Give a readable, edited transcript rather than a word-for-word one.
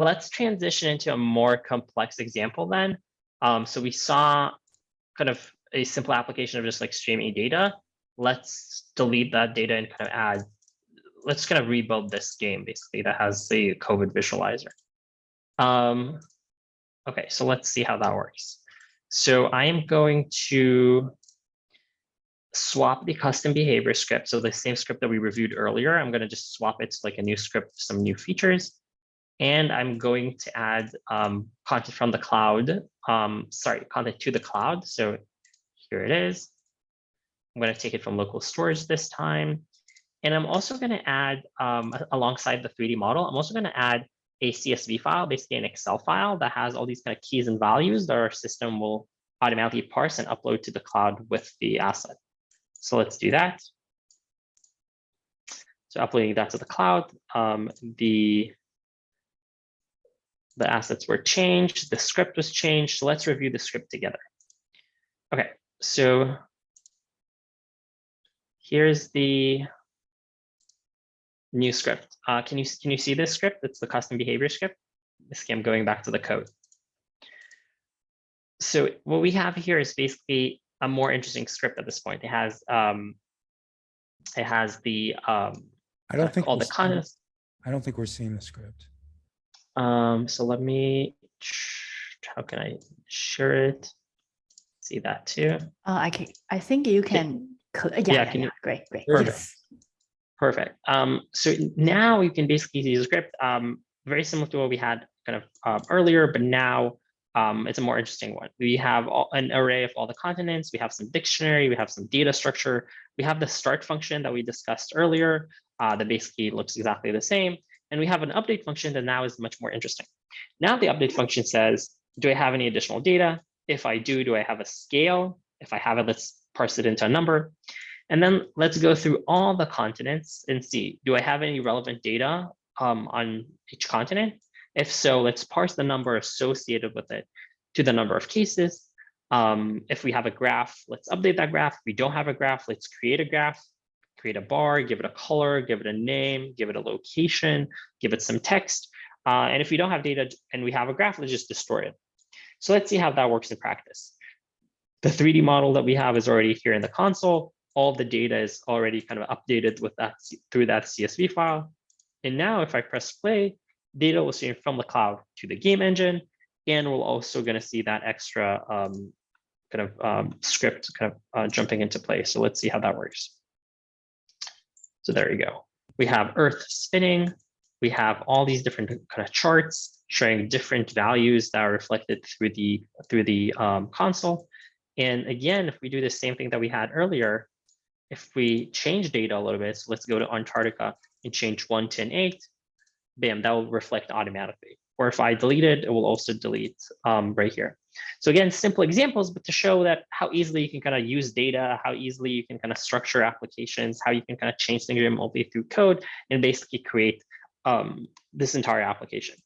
Let's transition into a more complex example then. So we saw kind of a simple application of just like streaming data. Let's delete that data and kind of add, let's kind of rebuild this game basically that has the COVID visualizer. Okay, so let's see how that works. So I am going to swap the custom behavior script. So the same script that we reviewed earlier, I'm going to just swap it to like a new script, some new features. And I'm going to add content from the cloud, content to the cloud. So here it is. I'm going to take it from local storage this time. And I'm also going to add, alongside the 3D model, I'm also going to add a CSV file, basically an Excel file that has all these kind of keys and values that our system will automatically parse and upload to the cloud with the asset. So let's do that. So uploading that to the cloud, the assets were changed, the script was changed. So let's review the script together. Okay, so here's the new script. Can you see this script? It's the custom behavior script. Basically, I'm going back to the code. So what we have here is basically a more interesting script at this point. It has the I don't think all the contents. I don't think we're seeing the script. So let me, how can I share it? See that too. I think you can. Yeah. Great. Perfect. So now you can basically see the script, very similar to what we had kind of earlier, but now it's a more interesting one. We have an array of all the continents. We have some dictionary. We have some data structure. We have the start function that we discussed earlier that basically looks exactly the same. And we have an update function that now is much more interesting. Now the update function says, do I have any additional data? If I do I have a scale? If I have it, let's parse it into a number. And then let's go through all the continents and see, do I have any relevant data on each continent? If so, let's parse the number associated with it to the number of cases. If we have a graph, let's update that graph. If we don't have a graph, let's create a graph, create a bar, give it a color, give it a name, give it a location, give it some text. And if we don't have data and we have a graph, let's just destroy it. So let's see how that works in practice. The 3D model that we have is already here in the console. All the data is already kind of updated with that through that CSV file. And now if I press play, data will stream from the cloud to the game engine. And we're also going to see that extra script jumping into play. So let's see how that works. So there you go. We have Earth spinning. We have all these different kind of charts showing different values that are reflected through the console. And again, if we do the same thing that we had earlier, if we change data a little bit, so let's go to Antarctica and change 1 to an 8, bam, that will reflect automatically. Or if I delete it, it will also delete right here. So again, simple examples, but to show that how easily you can kind of use data, how easily you can kind of structure applications, how you can kind of change things remotely through code and basically create this entire application.